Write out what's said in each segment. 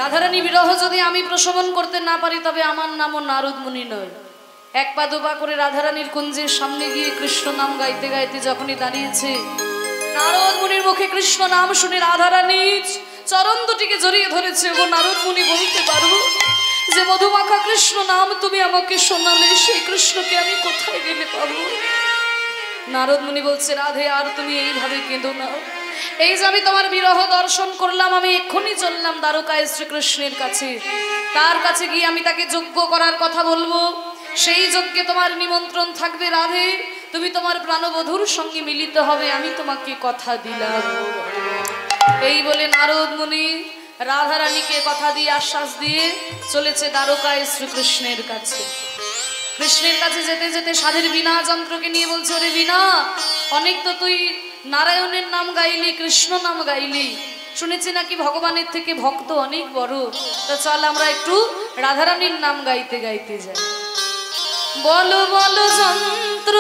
রাধারানী বিরহ যদি আমি প্রশমন করতে না পারি তবে আমার নামও নারদ মুনি নয়। এক পা দুপা করে রাধারানীর কুঞ্জের সামনে গিয়ে কৃষ্ণ নাম গাইতে গাইতে যখনই দাঁড়িয়েছে, নারদ মুনির মুখে কৃষ্ণ নাম শুনে রাধারানী চরণ দুটিকে জড়িয়ে ধরেছে। ও নারদ মুনি, বলতে পারো যে মধুমাখা কৃষ্ণ নাম তুমি আমাকে শোনালে, সেই কৃষ্ণকে আমি কোথায় গেলে পাবো? নারদ মুনি বলছে, রাধে আর তুমি এইভাবে কেঁদো না। এই যে আমি তোমার বিরহ দর্শন করলাম, আমি এক্ষুনি চললাম দ্বারকায় শ্রীকৃষ্ণের কাছে। তার কাছে গিয়ে আমি তাকে যজ্ঞ করার কথা বলবো, সেই যজ্ঞে তোমার নিমন্ত্রণ থাকবে। রাধে, তুমি তোমার প্রাণবধূর সঙ্গে মিলিত হবে, আমি তোমাকে কথা দিলাম। এই বলে নারদ মুনি রাধারানীকে কথা দিয়ে আশ্বাস দিয়ে চলেছে দ্বারকায় শ্রীকৃষ্ণের কাছে। কৃষ্ণের কাছে যেতে যেতে সাধের বীণা যন্ত্রকে নিয়ে বলছে, ওরে বীণা, অনেক তো তুই নারায়ণের নাম গাইলি, কৃষ্ণ নাম গাইলি, শুনেছি নাকি ভগবানের থেকে ভক্ত অনেক বড়, তো চল আমরা একটু রাধারানীর নাম গাইতে গাইতে যাই। বলো বলো যন্ত্র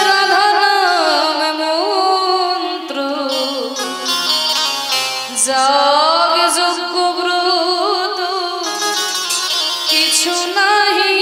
রাধা নাম মন্ত্র, যাগ যজ্ঞ ব্রত কিছু নাহি।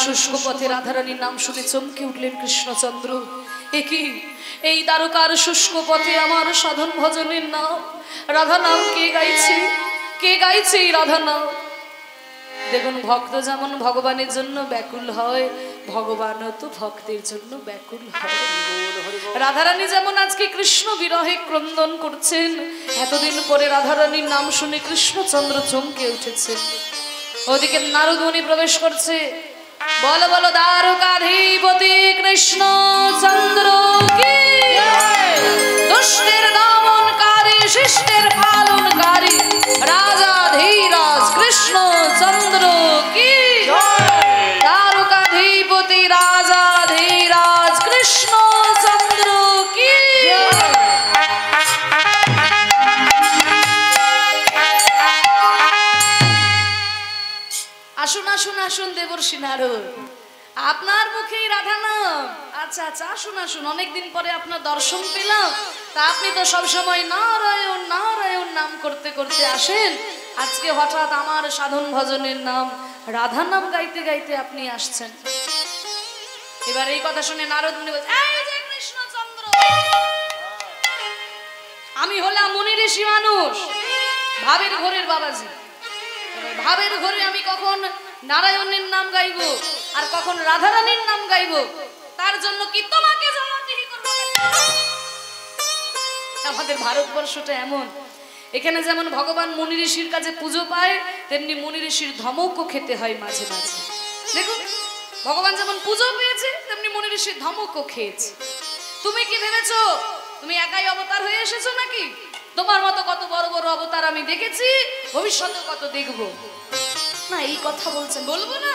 শুষ্ক পথে রাধারানীর নাম শুনে চমকে উঠলেন কৃষ্ণচন্দ্র। একই এই দ্বারকার শুষ্ক পথে আমার সাধন ভজনের নাম রাধা নাম কে গাইছে? কে গাইছে এই রাধা নাম? দেখুন, ভক্ত যেমন ভগবানের জন্য ব্যাকুল হয়, ভগবানও তো ভক্তের জন্য ব্যাকুল হয়। রাধারানী যেমন আজকে কৃষ্ণ বিরহে ক্রন্দন করছেন, এতদিন পরে রাধারানীর নাম শুনে কৃষ্ণচন্দ্র চমকে উঠেছেন। ওদিকে নারদ মুনি প্রবেশ করছে। বলো বলো দ্বারকাধীপতি কৃষ্ণচন্দ্র কি, দুষ্টের দমনকারী শিষ্টের পালনকারী রাজাধীরাজ কৃষ্ণচন্দ্র কি, দ্বারকাধীপতি রাজাধীরাজ কৃষ্ণচন্দ্র কি। আসুন আসুন আসুন দেবর্ষি নারদ, আপনার মুখেই রাধা নাম। আচ্ছা আচ্ছা, আসুন আসুন, অনেকদিন পরে আপনার দর্শন পেলাম, তা আপনি তো সবসময় নারায়ণ নারায়ণ নাম করতে করতে আসেন, আজকে হঠাৎ আমার সাধন ভজনের নাম রাধা নাম গাইতে গাইতে আপনি আসছেন। এবার এই কথা শুনে নারদ মুনি বলছে, এই যে কৃষ্ণচন্দ্র, আমি হলাম মুনি ঋষি মানুষ, ভাবের ঘরের বাবাজি। ভাবের ঘরে আমি কখন নারায়ণের নাম গাইবো আর কখন রাধারানীর নাম গাইবো, তার জন্য কি তোমাকে জবাবদিহি করব? আমাদের ভারতবর্ষটা এমন, এখানে যেমন ভগবান মুনি ঋষির কাছে পুজো পায়, তেমনি মুনি ঋষির ধমকও খেতে হয় মাঝে মাঝে। দেখুন ভগবান যেমন পুজো পেয়েছে তেমনি মনে ঋষি ধমকও খেয়েছে। তুমি কি ভেবেছো তুমি একাই অবতার হয়ে এসেছো নাকি? তোমার মতো কত বড় বড় অবতার আমি দেখেছি, ভবিষ্যতে কত দেখবো না। এই কথা বলছেন, বলবো না?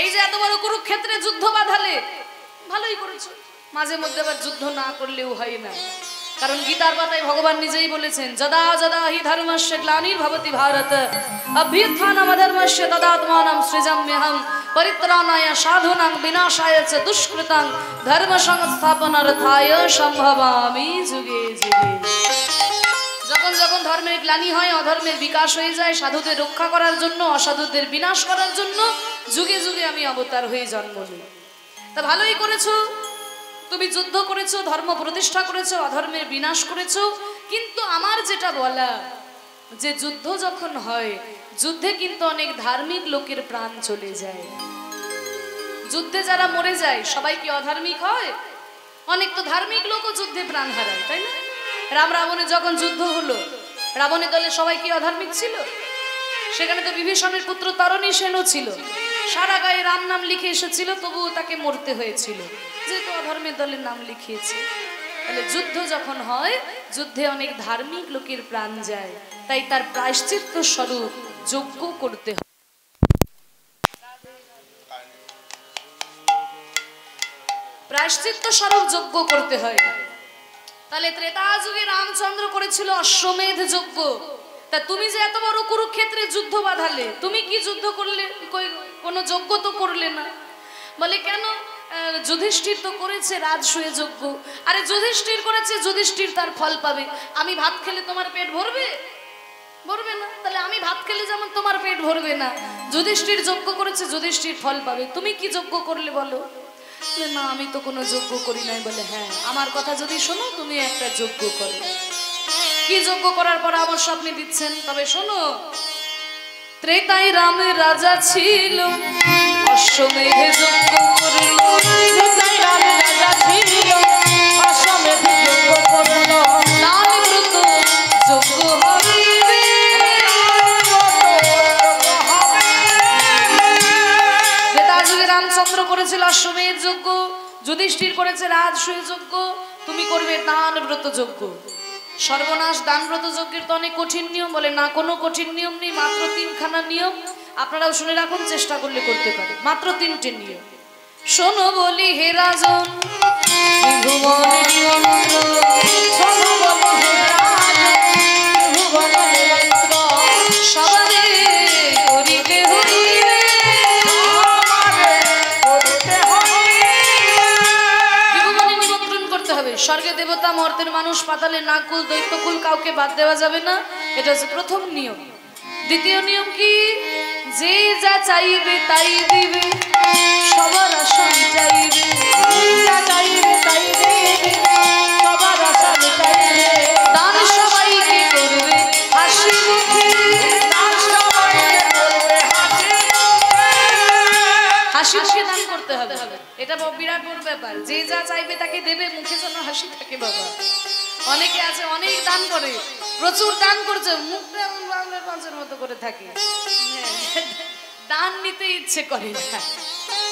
এই যে এত বড় কুরুক্ষেত্রে যুদ্ধ বাঁধালে, ভালোই করেছো। মাঝে মধ্যে আবার যুদ্ধ না করলেও হয় না, কারণ গীতার পাতায় ভগবান নিজেই বলেছেন, যদা যদা হি ধর্মস্য গ্লানির্ভবতি ভারত অভ্যুত্থানম অধর্মস্য তদাত্মানম সৃজাম্যহম পরিত্রাণায় সাধুনাং বিনাশায় চ দুষ্কৃতাং ধর্ম সংস্থাপনার্থায় সম্ভবামি যুগে যুগে। যখন যখন ধর্মের গ্লানি হয়, অধর্মের বিকাশ হয়ে যায়, সাধুদের রক্ষা করার জন্য, অসাধুদের বিনাশ করার জন্য যুগে যুগে আমি অবতার হয়ে জন্ম নিই। তা ভালোই করেছো, তুমি যুদ্ধ করেছো, ধর্ম প্রতিষ্ঠা করেছো, অধর্মের বিনাশ করেছো। কিন্তু আমার যেটা বলা, যে যুদ্ধ যখন হয়, যুদ্ধে কিন্তু অনেক ধার্মিক লোকের প্রাণ চলে যায়। যুদ্ধে যারা মরে যায় সবাই কি অধার্মিক হয়? অনেক তো ধার্মিক লোকও যুদ্ধে প্রাণ হারায়, তাই না? রাম রাবণের যখন যুদ্ধ হলো, রাবণের দলে সবাই কি অধার্মিক ছিল? সেখানে তো বিভীষণের পুত্র তরণী সেনও ছিল, সারা গায়ে রাম নাম লিখে এসেছিল, তবুও তাকে মরতে হয়েছিল, যেহেতু অধর্মের দলের নাম লিখিয়েছে। তাহলে যুদ্ধ যখন হয়, যুদ্ধে অনেক ধার্মিক লোকের প্রাণ যায়, তাই তার প্রায়শ্চিত্ত স্বরূপ যজ্ঞ করতে হয়। প্রায়শ্চিত্ত স্বরূপ যজ্ঞ করতে হয়। তাহলে ত্রেতা যুগে রামচন্দ্র করেছিল অশ্বমেধ যজ্ঞ। তা তুমি যে এত বড় কুরুক্ষেত্রে যুদ্ধ বাঁধালে, তুমি কি যুদ্ধ করলে? কোনো যজ্ঞ তো করলে না। বলে কেন? যুধিষ্ঠির তো করেছে রাজসূয় যজ্ঞ। আরে যুধিষ্ঠির করেছে, যুধিষ্ঠির তার ফল পাবে। আমি ভাত খেলে তোমার পেট ভরবে? ভরবে না। তাহলে আমি ভাত খেলে যেমন তোমার পেট ভরবে না, যুধিষ্ঠির যজ্ঞ করেছে, যুধিষ্ঠির ফল পাবে। তুমি কি যজ্ঞ করলে বলো? না, আমি তো কোনো যজ্ঞ করি নাই। বলে হ্যাঁ, আমার কথা যদি শোনো, তুমি একটা যজ্ঞ করো। কি যজ্ঞ করার পরামর্শ আপনি দিচ্ছেন? তবে শোনো, ত্রেতায় রামের রাজা ছিল, অশ্বমেধে যজ্ঞ করল। ত্রেতায় রামের রাজা ছিল, অশ্বমেধে যজ্ঞ করল। দান ব্রত যজ্ঞ হবে। ত্রেতা যুগে রামচন্দ্র করেছিল অশ্বমেধ যজ্ঞ, যুধিষ্ঠির করেছে রাজসূয় যজ্ঞ, তুমি করবে দান ব্রত যজ্ঞ। সর্বনাশ, দান ব্রত যজ্ঞের তো অনেক কঠিন নিয়ম। বলে না, কোনো কঠিন নিয়ম নেই, মাত্র 3খানা নিয়ম। আপনারাও শুনে রাখুন, চেষ্টা করলে করতে পারে। মাত্র 3টে নিয়ম। শোনো বলি হে রাজন, সবারে করিতে হইবে। নিমন্ত্রণ করতে হবে। স্বর্গে দেবতা, মর্তের মানুষ, পাতালে নাগকুল, দৈত্যকুল, কাউকে বাদ দেওয়া যাবে না। এটা হচ্ছে প্রথম নিয়ম। দ্বিতীয় নিয়ম কি? যে যা চাইবে তাই দিবে, সবার আশা মিটাইবে। যা চাইবে তাই দিবে, সবার আশা মিটাইবে। দান সবাইকে করবে হাসি মুখে। দান সবাইকে করবে হাসি মুখে। হাসি মুখে দান করতে হবে। এটা বিরাট বড় ব্যাপার। যে যা চাইবে তাকে দেবে, মুখে যেন হাসি থাকে। বাবা, অনেকে আছে অনেক দান করে, প্রচুর দান করছে, মুখটা বাংলার পাঁচের মতো করে থাকে, দান নিতে ইচ্ছে করে না।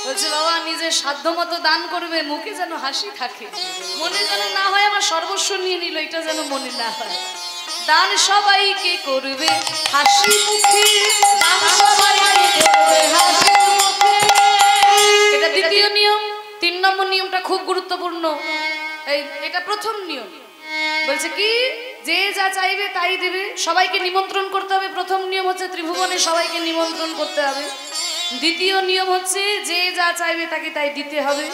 বলছে বাবা, নিজের সাধ্য মতো দান করবে, মুখে যেন হাসি থাকে, মনে যেন না হয় আমার সর্বস্ব নিয়ে নিল, এটা যেন মনে না হয়। দান সবাইকে করবে হাসি মুখে। দান সবাইকে করবে হাসি মুখে। এটা দ্বিতীয় নিয়ম। 3 নম্বর নিয়মটা খুব গুরুত্বপূর্ণ। এটা প্রথম নিয়ম। বলছে কি? যে যা চাইবে তাই দিবে, সবাইকে নিমন্ত্রণ করতে হবে। প্রথম নিয়ম হচ্ছে ত্রিভুবনে সবাইকে নিমন্ত্রণ করতে হবে। দ্বিতীয় নিয়ম হচ্ছে যে যা চাইবে তাকে তাই দিতে হবে।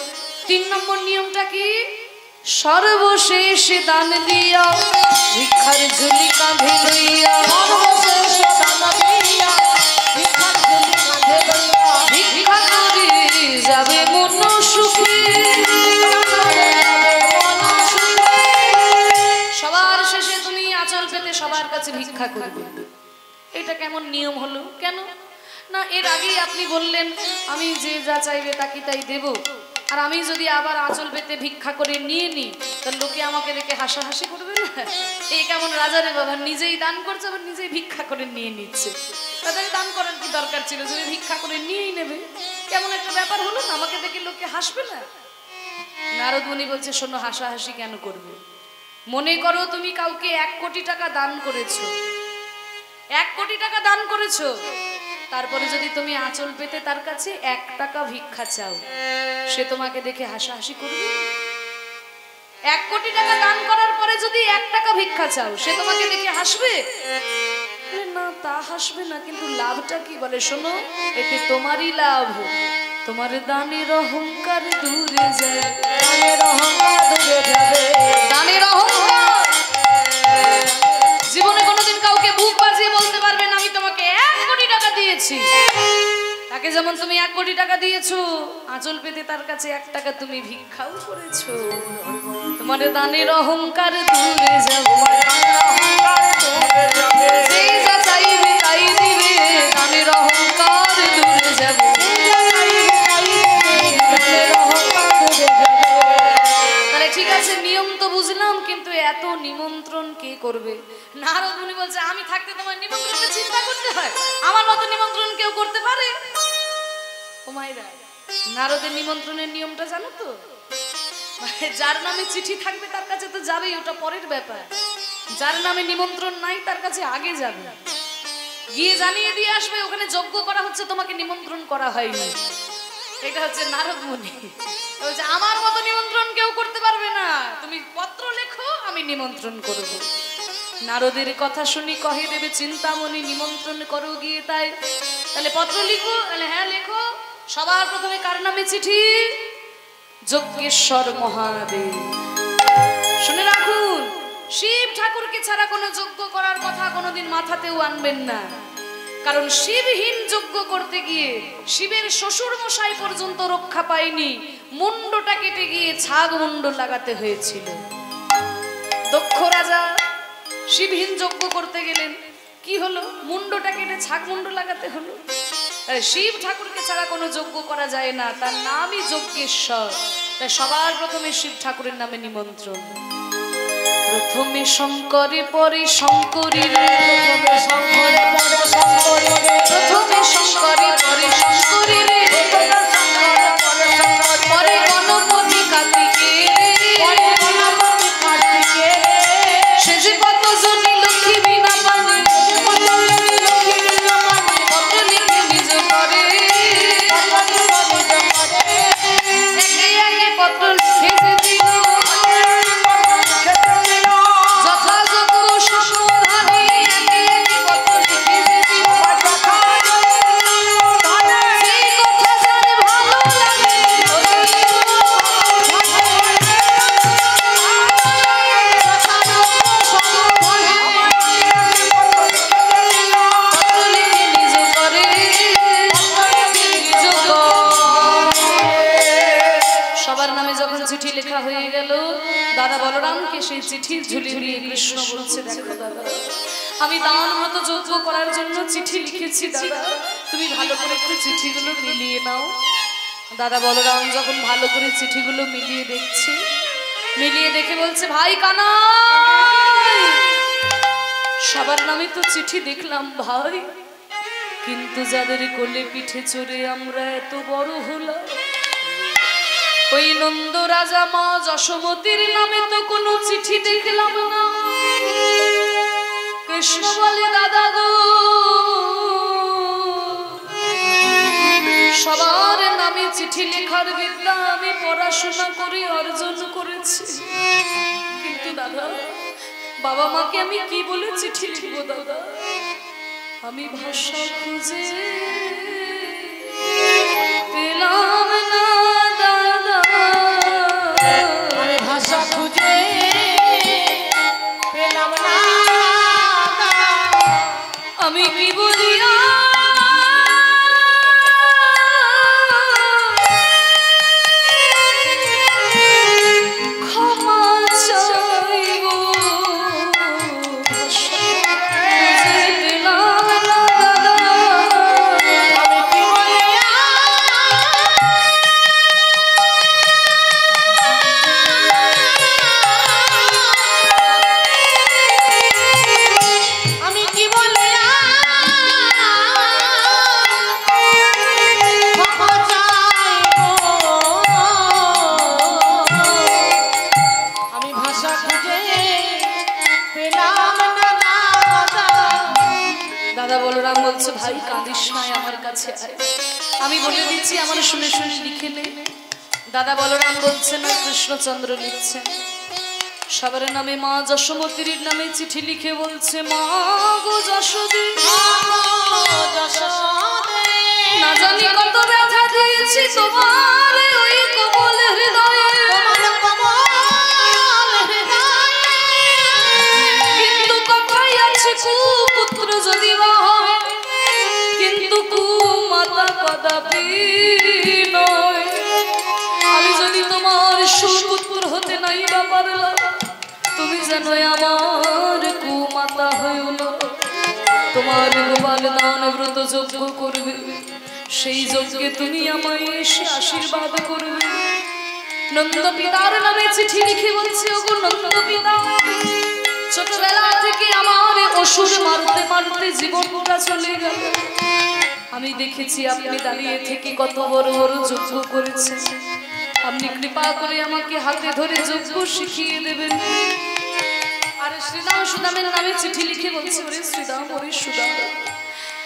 3 নম্বর নিয়মটা কি? সর্বশেষ দান দিয়া ভিক্ষার ঝুলি কাঁধে লইয়া। সর্বশেষ দান দিয়া ভিক্ষার ঝুলি কাঁধে লইয়া। ভিক্ষা করে যাবে মন সুখে। সবার শেষে তুমি আঁচল পেতে সবার কাছে ভিক্ষা করবে। এটা কেমন নিয়ম হলো? কেন না, এর আগেই আপনি বললেন আমি যে যা চাইবে তাকে তাই দেব। আর আমি যদি আবার আঁচল পেতে ভিক্ষা করে নিয়ে নিই, তাহলে লোকে আমাকে দেখে হাসাহাসি করবে না? এই কেমন রাজা রে বাবা, নিজেই দান করছে আবার নিজেই ভিক্ষা করে নিয়ে নিচ্ছে। তাদের দান করার কি দরকার ছিল, যদি ভিক্ষা করে নিয়েই নেবে? কেমন একটা ব্যাপার হলো না? আমাকে দেখে লোকে হাসবে না? নারদ মুনি বলছে, শোনো, হাসাহাসি কেন করবে? মনে করো তুমি কাউকে 1 কোটি টাকা দান করেছো, 1 কোটি টাকা দান করেছো, তারপরে যদি তুমি আঁচল পেতে তার কাছে 1 টাকা ভিক্ষা চাও, সে তোমাকে দেখে হাসাহাসি করবে? 1 কোটি টাকা দান করার পরে যদি 1 টাকা ভিক্ষা চাও, সে তোমাকে দেখে হাসবে না? তা হাসবে না, কিন্তু লাভটা কি? বলে, শোনো, এতে তোমারই লাভ। তোমার দানের অহংকার দূরে যায়, দানের অহংকার দূরে যাবে, দানের অহংকার। জীবনে কোনোদিন কাউকে বুক বাজিয়ে বলতে পারবে না আমি তোমাকে 1 কোটি টাকা দিয়েছি। তাকে যেমন তুমি 1 কোটি টাকা দিয়েছো, আঁচল পেতে তার কাছে 1 টাকা তুমি ভিক্ষাও করেছো। তোমার দানের অহংকার দূরে যাবে, যে যা চাইবে তাই দিবে, দানের অহংকার দূরে যাবে। তাহলে ঠিক আছে, নিয়ম তো বুঝলাম, কিন্তু এত নিমন্ত্রণ কে করবে? নারদ মুনি বলছে, আমি থাকতে তোমার নিমন্ত্রণের চিন্তা করতে হয়? আমার মতো নিমন্ত্রণ কেউ করতে পারে? ও মাইরা, নারদের নিমন্ত্রণের নিয়মটা জানো তো? যার নামে চিঠি থাকবে তার কাছে তো যাবেই, ওটা পরের ব্যাপার। যার নামে নিমন্ত্রণ নাই তার কাছে আগে যাবে, গিয়ে জানিয়ে দিয়ে আসবে ওখানে যজ্ঞ করা হচ্ছে, তোমাকে নিমন্ত্রণ করা হয়নি। এটা হচ্ছে নারদ মুনি বলছে, আমার মতো নিমন্ত্রণ কেউ করতে পারবে না, তুমি পত্র লেখো, আমি নিমন্ত্রণ করব। নারদের কথা শুনি কহে দেবে চিন্তামণি, নিমন্ত্রণ করো গিয়ে তাই। তাহলে পত্র লিখো? হ্যাঁ লেখো। সবার প্রথমে কার নামে চিঠি? যজ্ঞেশ্বর মহাদেব। শুনে রাখুন, শিব ঠাকুরকে ছাড়া কোনো যজ্ঞ করার কথা কোনোদিন মাথাতেও আনবেন না, কারণ শিবহীন যজ্ঞ করতে গিয়ে শিবের শ্বশুর মশাই পর্যন্ত রক্ষা পায়নি, মুন্ডটা কেটে গিয়ে ছাগ মুন্ড লাগাতে হয়েছিল। দক্ষ রাজা শিবহীন যজ্ঞ করতে গেলেন, কি হলো? মুন্ডটা কেটে ছাগ মুন্ড লাগাতে হলো। শিব ঠাকুরকে ছাড়া কোনো যজ্ঞ করা যায় না, তার নামই যজ্ঞেশ্বর। তাই সবার প্রথমে শিব ঠাকুরের নামে নিমন্ত্রণ। প্রথমে শঙ্করে পরে শঙ্করী, প্রথমে শঙ্করে পরে শঙ্করী, প্রথমে শঙ্করে পরে শঙ্করী, পরে গণপতি কার্তিকে, সে যে কত জনী লক্ষ্মী বিনা পানি, কত লিখে নিজ করে, একে একে পত্র লিখে যে দিল, চিঠি লেখা হয়ে গেল। দাদা বলরামকে সেই চিঠির ঝুলি দিয়ে কৃষ্ণ বলছে, দেখো দাদা, আমি দান মতো যজ্ঞ করার জন্য চিঠি লিখেছি, দাদা তুমি ভালো করে একটু চিঠিগুলো মিলিয়ে নাও। দাদা বলরাম যখন ভালো করে চিঠিগুলো মিলিয়ে দেখছে, মিলিয়ে দেখে বলছে, ভাই কানাই, সবার নামে তো চিঠি দেখলাম ভাই, কিন্তু যাদের কোলে পিঠে চড়ে আমরা এত বড় হলাম, ওই নন্দ রাজা মা যশোমতীর নামে তো কোনো চিঠি দেখলাম না। কৃষ্ণ বলে, দাদা গো, সবার নামে চিঠি লেখার বিদ্যা আমি পড়াশোনা করে অর্জন করেছি, কিন্তু দাদা বাবা মাকে আমি কি বলে চিঠি লিখবো? দাদা আমি ভাষা খুঁজে পেলাম না, দাদা আমি ভাষা খুঁজে পেলাম না, আমি কি বলিয়া ক্ষমা চাইব? ভাষা খুঁজে পেলাম না, দাদা আমি বলছে ভাই কাঁদিস না, আমার কাছে আয়, আমি বলে দিচ্ছি আমার শুনে শুনে লিখে নে। দাদা বলরাম বলছে না, কৃষ্ণচন্দ্র লিখছেন সবার নামে মা যশোমতীর নামে চিঠি লিখে বলছে মা গো যশোদে, না জানি কত ব্যথা দিয়েছি তোমার ওই কোমল হৃদয়ে, কিন্তু কথাই আছে কুপুত্র যদি বা হয়, কিন্তু কুমাতা কদাপি নয়। আমি যদি তোমার সুপুত্র হতে নাই বা পারলাম, তুমি যেন আমার কুমাতা হইও না। তোমার গোপাল দান ব্রত যজ্ঞ করবে, সেই যজ্ঞে তুমি আমায় এসে আশীর্বাদ করবে। নন্দ পিতার নামে চিঠি লিখে বলছি ওগো নন্দ পিতা, ছোটবেলা থেকে আমার অসুর মারতে মারতে জীবনটা চলে গেল। আমি দেখেছি আপনি দাঁড়িয়ে থেকে কত বড় বড় যজ্ঞ করেছেন, আপনি কৃপা করে আমাকে হাতে ধরে যজ্ঞ শিখিয়ে দেবেন। আর শ্রীদাম সুদামের নামে চিঠি লিখে বলছে ওরে শ্রীদাম ওরে সুদাম,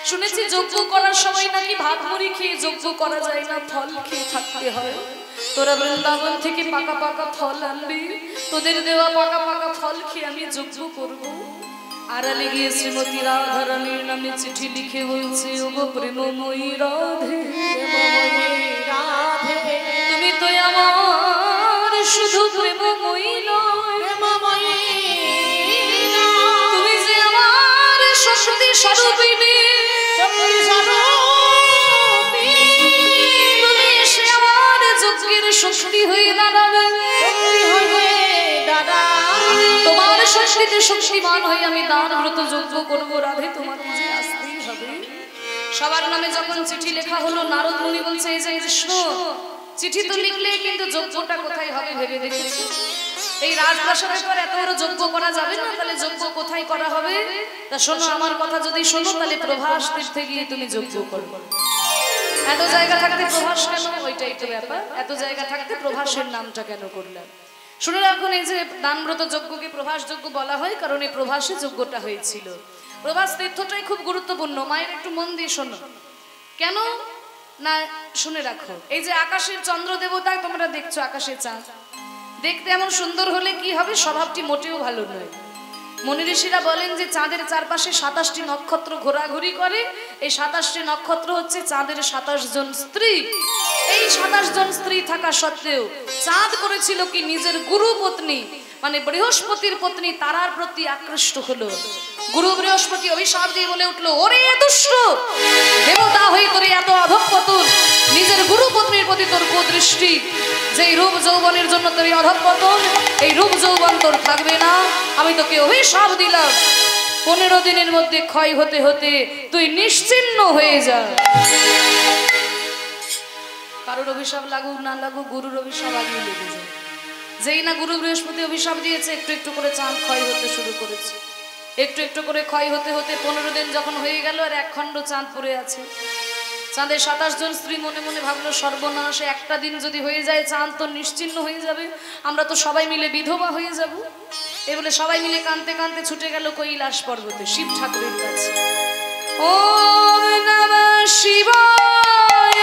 শুনেছি যজ্ঞ করার সময় নাকি ভাত মুড়ি খেয়ে যজ্ঞ করা যায় না, ফল খেয়ে থাকতে হয়। তোরা বৃন্দাবন থেকে পাকা পাকা ফল আনবি, তোদের দেওয়া পাকা পাকা ফল খেয়ে আমি যজ্ঞ করব। আড়ালে গিয়ে শ্রীমতী রাধারানীর নামে চিঠি লিখে বলছে ওগো প্রেমময়ী রাধে, তুমি তো আমার শুধু প্রেমময়ী নয়, তুমি যে আমার শক্তি স্বরূপিণী, তুমি এসে আমার যজ্ঞের শক্তি হয়ে দাঁড়াবে। তোমার শক্তিতে শক্তিমান হয়ে আমি দান ব্রত যজ্ঞ করবো। রাধে তোমাকে যে আসতেই হবে। সবার নামে যখন চিঠি লেখা হলো, নারদ মুনি বলছে এই যে কৃষ্ণ চিঠি তো লিখলে, কিন্তু যজ্ঞটা কোথায় হবে ভেবে দেখেছি? এই রাজপ্রাসাদের পর এত বড় যজ্ঞ করা যাবে না, তাহলে যজ্ঞ কোথায় করা হবে? তা শোনো, আমার কথা যদি শোনো তাহলে প্রভাস তীর্থে গিয়ে তুমি যজ্ঞ করবে। এত জায়গা থাকতে প্রভাস কেন? ওইটাই তো ব্যাপার, এত জায়গা থাকতে প্রভাসের নামটা কেন করলাম? শুনে রাখুন, এই যে দানব্রত যজ্ঞকে প্রভাস যজ্ঞ বলা হয় কারণ এই প্রভাসে যজ্ঞটা হয়েছিল। প্রভাস তীর্থটাই খুব গুরুত্বপূর্ণ। মায়ের একটু মন দিয়ে শোনো, কেন না শুনে রাখো। এই যে আকাশের চন্দ্র দেবতা তোমরা দেখছো, আকাশের চাঁদ দেখতে এমন সুন্দর হলে কি হবে? স্বভাবটি মোটেও ভালো নয়। মুনি ঋষিরা বলেন যে চাঁদের চারপাশে 27টি নক্ষত্র ঘোরাঘুরি করে, এই 27টি নক্ষত্র হচ্ছে চাঁদের 27 জন স্ত্রী। এই 27 জন স্ত্রী থাকা সত্ত্বেও চাঁদ করেছিল কি, নিজের গুরু পত্নী মানে বৃহস্পতির পত্নী তারার প্রতি আকৃষ্ট হলো। গুরু বৃহস্পতি অভিশাপ দিয়ে বলে উঠলো, ওরে দুষ্ট দেবতা হয়ে তোর এত অধঃপতন, নিজের গুরু পত্নীর প্রতি তোর কুদৃষ্টি, যেই রূপ যৌবনের জন্য তোর অধঃপতন, এই রূপ যৌবন তোর থাকবে না। আমি তোকে অভিশাপ দিলাম, 15 দিনের মধ্যে ক্ষয় হতে হতে তুই নিশ্চিহ্ন হয়ে যা। কারোর অভিশাপ লাগুক না লাগুক, গুরুর অভিশাপ আগে লেগে যায়। যেই না গুরু বৃহস্পতি অভিশাপ দিয়েছে, একটু একটু করে চাঁদ ক্ষয় হতে শুরু করেছে। একটু একটু করে ক্ষয় হতে হতে 15 দিন যখন হয়ে গেল, আর একখণ্ড চাঁদ পড়ে আছে। চাঁদের 27 জন স্ত্রী মনে মনে ভাবলো, সর্বনাশ, একটা দিন যদি হয়ে যায় চাঁদ তো নিশ্চিহ্ন হয়ে যাবে, আমরা তো সবাই মিলে বিধবা হয়ে যাব। এই বলে সবাই মিলে কাঁদতে কাঁদতে ছুটে গেল কৈলাস পর্বতে শিব ঠাকুরের কাছে। ওম নমঃ শিবায়,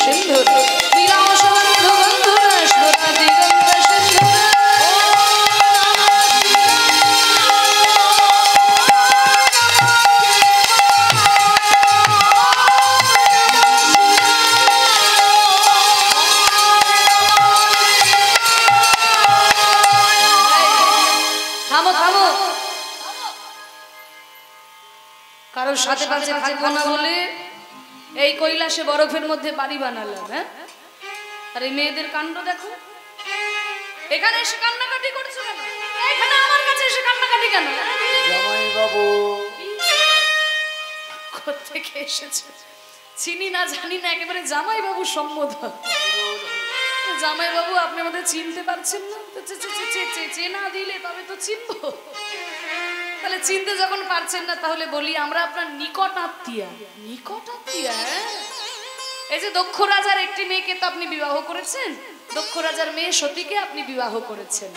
সিন্ধুর বিলাম সবন্ধু বন্ধুরা সুরা দিগন্ত সিন্ধুর কারোর সাথে পাশে থাকবো না বলে এই কৈলাসে বরফের মধ্যে বাড়ি বানালাম। হ্যাঁ, আর এই মেয়েদের কাণ্ড দেখো, এখানে এসে কান্নাকাটি করছো কেন? এখানে আমার কাছে এসে কান্নাকাটি কেন? জামাই বাবু কোত্থেকে এসেছে চিনি না জানি না, একেবারে জামাই বাবু সম্বোধন। জামাই বাবু আপনি আমাদের চিনতে পারছেন না? চেনা দিলে তবে তো চিনবো। তাহলে চিনতে যখন পারছেন না তাহলে বলি আমরা আপনার নিকট আত্মীয়া। নিকট আত্মীয়া? এই যে দক্ষ রাজার একটি মেয়েকে তো আপনি বিবাহ করেছেন, দক্ষ রাজার মেয়ে সতীকে আপনি বিবাহ করেছেন,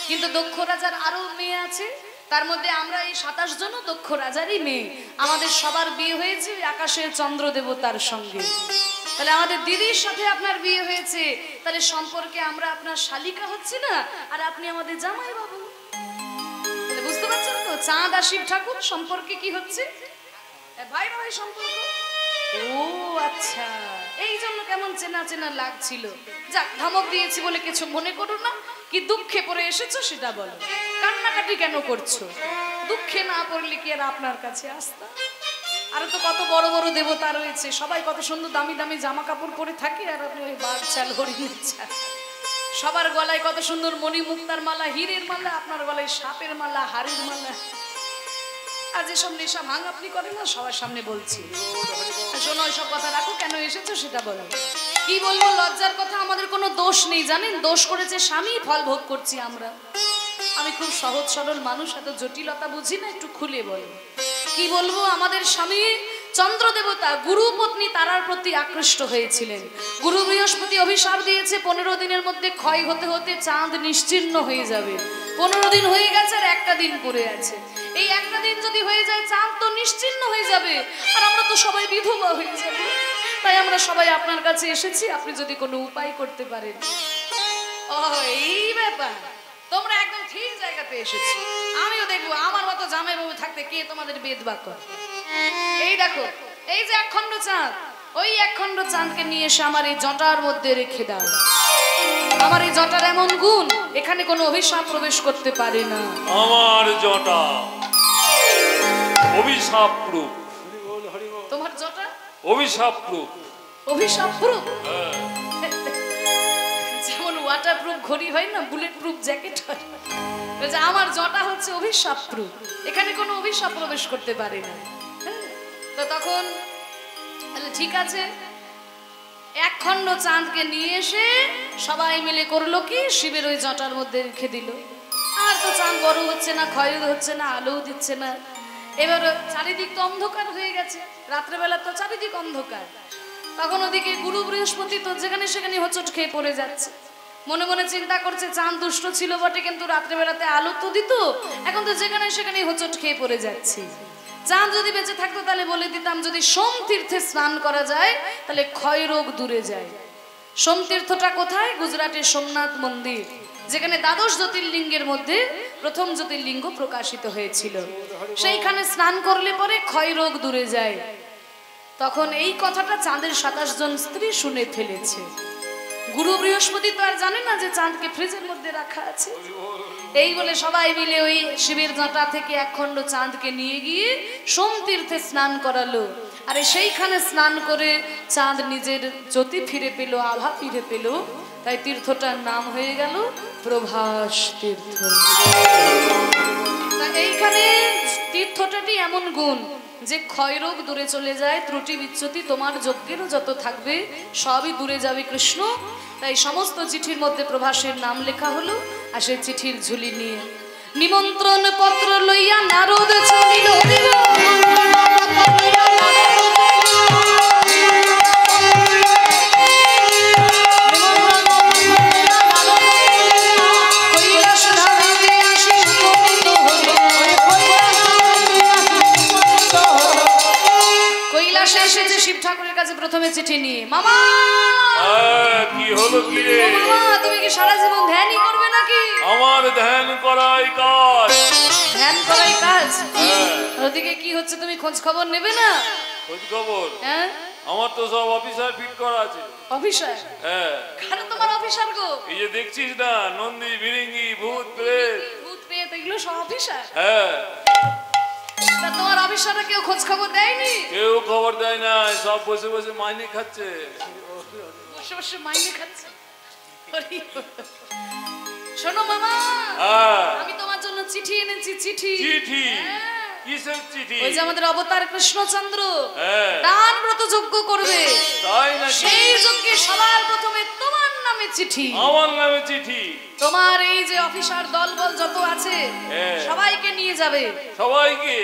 কিন্তু দক্ষ রাজার আরো মেয়ে আছে, তার মধ্যে আমরা এই 27 জন দক্ষ রাজারই মেয়ে। আমাদের সবার বিয়ে হয়েছে আকাশের চন্দ্র দেবতার সঙ্গে। তাহলে আমাদের দিদির সাথে আপনার বিয়ে হয়েছে, তাহলে সম্পর্কে আমরা আপনার শালিকা হচ্ছি না, আর আপনি আমাদের জামাই বাবু। বুঝতে পারছেন তো? চাঁদ আর শিব ঠাকুর সম্পর্কে কি হচ্ছে? ভাই ভাই সম্পর্ক। ও আচ্ছা, এই জন্য কেমন চেনা চেনা লাগছিল। যাক, ধমক দিয়েছি বলে কিছু মনে করো না। কি দুঃখে পড়ে এসেছো সেটা বলো, কান্নাকাটি কেন করছো? দুঃখে না পড়লে কি আর আপনার কাছে আসতাম? আরো তো কত বড় বড় দেবতা রয়েছে, সবাই কত সুন্দর দামি দামি জামা কাপড় পরে থাকে, আর আপনি ওই বাঘ চাল হরিণের চাল। সবার গলায় কত সুন্দর মণি মুক্তার মালা, হীরের মালা, আপনার গলায় সাপের মালা, হাড়ির মালা। আর যেসব নেশা ভাঙ আপনি করেন না, সবার সামনে বলছি। শোনো, ওইসব কথা রাখো, কেন এসেছো সেটা বলো। কি বলবো, লজ্জার কথা। আমাদের কোনো দোষ নেই জানেন, দোষ করেছে স্বামী, ফল ভোগ করছি আমরা। আমি খুব সহজ সরল মানুষ, এত জটিলতা বুঝি না, একটু খুলে বলো। কি বলবো, আমাদের স্বামী চন্দ্র দেবতা গুরু পত্নী তারার প্রতি আকৃষ্ট হয়েছিলেন। গুরু বৃহস্পতি অভিশাপ দিয়েছে 15 দিনের মধ্যে ক্ষয় হতে হতে চাঁদ নিশ্চিহ্ন হয়ে যাবে। 15 দিন হয়ে গেছে আর একটা দিন পড়ে আছে। এই একটা দিন যদি হয়ে যায় চাঁদ তো নিশ্চিহ্ন হয়ে যাবে, আর আমরা তো সবাই বিধবা হয়ে যাব। তাই আমরা সবাই আপনার কাছে এসেছি, আপনি যদি কোনো উপায় করতে পারেন। ও এই ব্যাপার, তোমরা একদম ঠিক জায়গাতে এসেছো। আমিও দেখবো আমার মতো জামাই বাবু থাকতে কে তোমাদের বেদবা করে। এই দেখো, এই যে একখণ্ড চাঁদ, ওই একখণ্ড চাঁদকে নিয়ে এসে আমার এই জটার মধ্যে রেখে দাও। আমার এই জটার এমন গুণ, এখানে কোনো অভিশাপ প্রবেশ করতে পারে না। আমার জটা অভিশাপ প্রুফ। তোমার জটা অভিশাপ প্রুফ। অভিশাপ প্রুফ? যেমন ওয়াটার প্রুফ ঘড়ি হয় না, বুলেট প্রুফ জ্যাকেট হয়, আমার জটা হচ্ছে অভিশাপ প্রুফ। এখানে কোনো অভিশাপ প্রবেশ করতে পারে না। তো তখন ঠিক আছে, একখণ্ড চাঁদকে নিয়ে এসে সবাই মিলে করলো কি, শিবের ওই জটার মধ্যে রেখে দিল। আর তো চাঁদ বড় হচ্ছে না, ক্ষয় হচ্ছে না, আলোও দিচ্ছে না। এবার চারিদিক তো অন্ধকার হয়ে গেছে, রাত্রেবেলা তো চারিদিক অন্ধকার। তখন ওদিকে গুরু বৃহস্পতি তো যেখানে সেখানে হোঁচট খেয়ে পড়ে যাচ্ছে। মনে মনে চিন্তা করছে, চাঁদ দুষ্ট ছিল বটে, কিন্তু রাত্রেবেলাতে আলো তো দিত, এখন তো যেখানে সেখানে হোঁচট খেয়ে পড়ে যাচ্ছে। চাঁদ যদি বেঁচে থাকতো তাহলে বলে দিতাম, যদি সোম তীর্থে স্নান করা যায় তাহলে ক্ষয় রোগ দূরে যায়। সোম তীর্থটা কোথায়? গুজরাটের সোমনাথ মন্দির, যেখানে 12 জ্যোতির্লিঙ্গের মধ্যে প্রথম জ্যোতির্লিঙ্গ প্রকাশিত হয়েছিল। সেইখানে স্নান করলে পরে ক্ষয় রোগ দূরে যায়। তখন এই কথাটা চাঁদের 27 জন স্ত্রী শুনে ফেলেছে। গুরু বৃহস্পতি তো আর জানে না যে চাঁদকে ফ্রিজের মধ্যে রাখা আছে। এই বলে সবাই মিলে ওই শিবের জটা থেকে একখণ্ড চাঁদকে নিয়ে গিয়ে সোম তীর্থে স্নান করালো। আরে সেইখানে স্নান করে চাঁদ নিজের জ্যোতি ফিরে পেল, আভা ফিরে পেল। তাই তীর্থটার নাম হয়ে গেল প্রভাস তীর্থ। এইখানে তীর্থটাটি এমন গুণ যে ক্ষয় রোগ দূরে চলে যায়, ত্রুটি বিচ্যুতি তোমার যজ্ঞেরও যত থাকবে সবই দূরে যাবে কৃষ্ণ। তাই সমস্ত চিঠির মধ্যে প্রভাসের নাম লেখা হলো। আর সেই চিঠির ঝুলি নিয়ে নিমন্ত্রণ পত্র লইয়া নারদ চলিল। কাছে প্রথমে চিঠি নিয়ে, মামা কি হলো কি রে? ও মামা, তুমি কি সারা জীবন ধ্যানই করবে নাকি? আমার ধ্যান করাই কাজ। ধ্যান করাই কাজ? হ্যাঁ। ওদিকে কি হচ্ছে তুমি খোঁজ খবর নেবে না? খোঁজ খবর? হ্যাঁ, আমার তো সব অফিসার ফিট করা আছে। অফিসার? হ্যাঁ। কেন তোমার অফিসার গো? এই যে দেখছিস না, নন্দী বিরিঙ্গি ভূত প্রেত। ভূত পেয়ে এগুলো সব অফিসার? হ্যাঁ। তা তোমার অফিসাররা কেউ খোঁজ খবর দেয়নি? কেউ খবর দেয় না, সব বসে বসে মাইনে খাচ্ছে। বসে বসে মাইনে খাচ্ছে? শোনো মামা, হ্যাঁ। আমি তোমার জন্য চিঠি এনেছি। চিঠি? চিঠি? হ্যাঁ। কিসের চিঠি? ওই যে আমাদের অবতার কৃষ্ণচন্দ্র হ্যাঁ। দান ব্রত যজ্ঞ করবে, তাই নাকি? সেই যজ্ঞে সবার প্রথমে তোমার নামে চিঠি। আমার নামে চিঠি? তোমার এই যে অফিসার দলবল যত আছে হ্যাঁ। সবাইকে নিয়ে যাবে, সবাইকে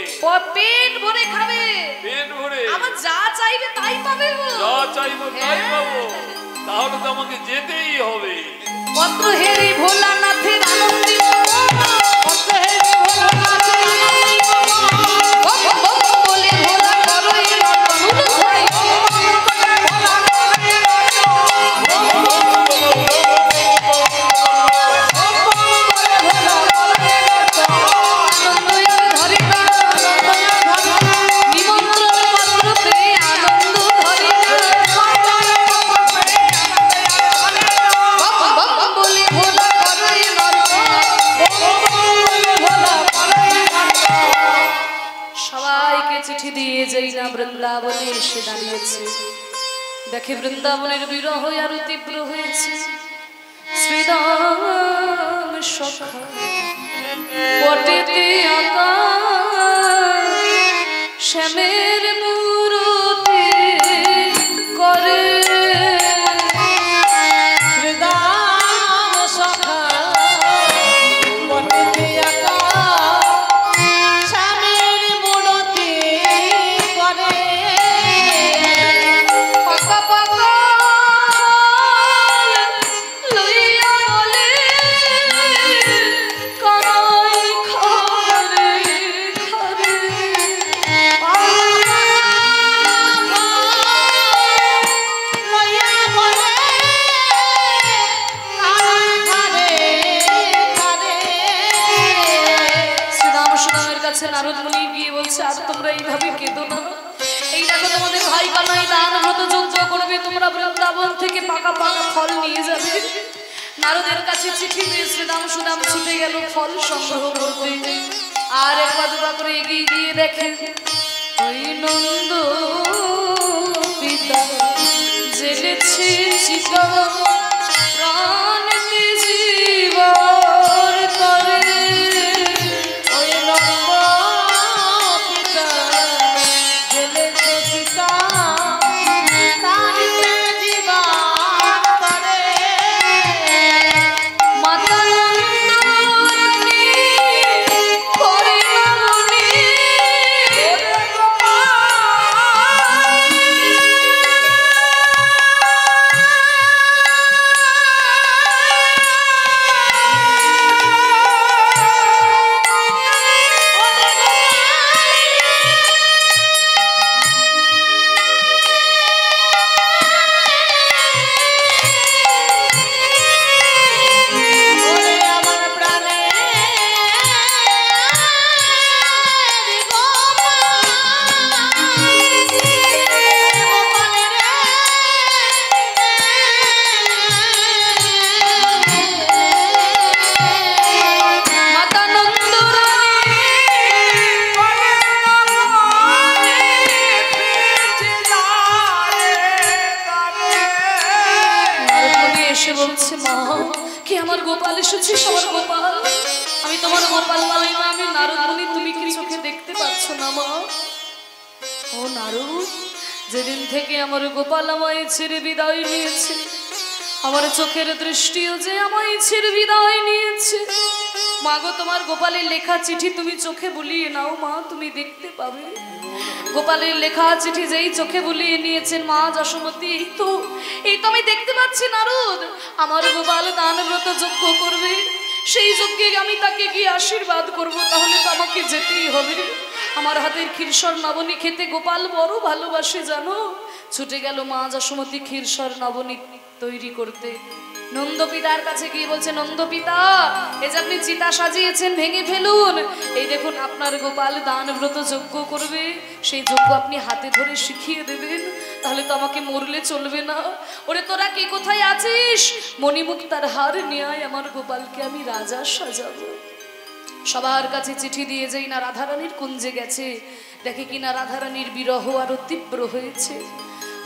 পেট ভরে খাবে, পেট ভরে আমার যা চাইবে তাই পাবে গো। যা চাইবো তাই হ্যাঁ। পাবো? তাহলে তো আমাকে যেতেই হবে। পত্র হেরি ভোলানাথের আনন্দী পত্র হেরি ভোলানাথের আনন্দী বলে ভোলা করই রতন ধরি নিমন্ত্রণ পত্র পেয়ে আনন্দ ধরি বলে ভোলা করই সবাইকে চিঠি দিয়ে যেই না বৃন্দাবনে এসে দাঁড়িয়েছে, দেখে বৃন্দাবনের বিরহ আরো তীব্র হয়েছে। শ্রীরাম সখা পটেতে আঁকা শ্যামের মূরতি করে শ্রীরাম সখা পটেতে আঁকা স্বামীর মূরতি করে। পাকা পাকা লইয়া বলে কানাই খারে খারে লইয়া বলে শ্রীরাম সুদামের কাছে নারদ মুনি গিয়ে বলছে, আর তোমরা এইভাবে কেঁদো না। এই দেখো তোমাদের ভাই কানাই দান ব্রত যজ্ঞ করবে, তোমরা বৃন্দাবন থেকে পাকা পাকা ফল নিয়ে যাবে। নারদের কাছে চিঠি দিয়ে শ্রীরাম সুদাম ছুটে গেল ফল সংগ্রহ করতে। আর একবার দুবার করে এগিয়ে গিয়ে দেখে ওই নন্দ পিতা জেলেছে চিতা প্রাণকে জীবর করে। ওই নন্দ পিতা জেলেছে চিতা তারিতে জীবন করে। মাতা নন্দরানী করে মামনি ওরে আমার প্রাণে মাতা নন্দরানী নারদমণি এসে বলছে, মা কি আমার গোপাল এসেছে, আমার গোপাল। আমি তোমার গোপাল নই মা, আমি নারদমণি, তুমি কি চোখে দেখতে পাচ্ছ না মা? ও নারদ, যেদিন থেকে আমার গোপাল আমায় ছেড়ে বিদায় নিয়েছে, আমার চোখের দৃষ্টিও যে আমায় ছেড়ে বিদায় নিয়েছে। মা গো, তোমার গোপালের লেখা চিঠি তুমি চোখে বুলিয়ে নাও মা, তুমি দেখতে পাবে। গোপালের লেখা চিঠি যেই চোখে বুলিয়ে নিয়েছেন মা যশোমতী, এই তো আমি দেখতে পাচ্ছি নারদ, আমার গোপাল দান ব্রত যজ্ঞ করবে। সেই যজ্ঞে আমি তাকে গিয়ে আশীর্বাদ করব, তাহলে তো আমাকে যেতেই হবে। আমার হাতের ক্ষীরসর নবনী খেতে গোপাল বড় ভালোবাসে জানো, ছুটে গেল মা যশোমতী ক্ষীরসর নবনীত তৈরি করতে। নন্দপিতার কাছে গিয়ে বলছে, নন্দপিতা, এই যে আপনি চিতা সাজিয়েছেন ভেঙে ফেলুন। এই দেখুন আপনার গোপাল দান ব্রত যজ্ঞ করবে, সেই যজ্ঞ আপনি হাতে ধরে শিখিয়ে দেবেন, তাহলে তো আমাকে মরলে চলবে না। ওরে তোরা কি কোথায় আছিস? মণিমুক্তার হার নিয়ে আয়, আমার গোপালকে আমি রাজা সাজাবো। সবার কাছে চিঠি দিয়ে যেই না রাধারানীর কুঞ্জে গেছে, দেখে কিনা রাধারানীর বিরহ আরো তীব্র হয়েছে।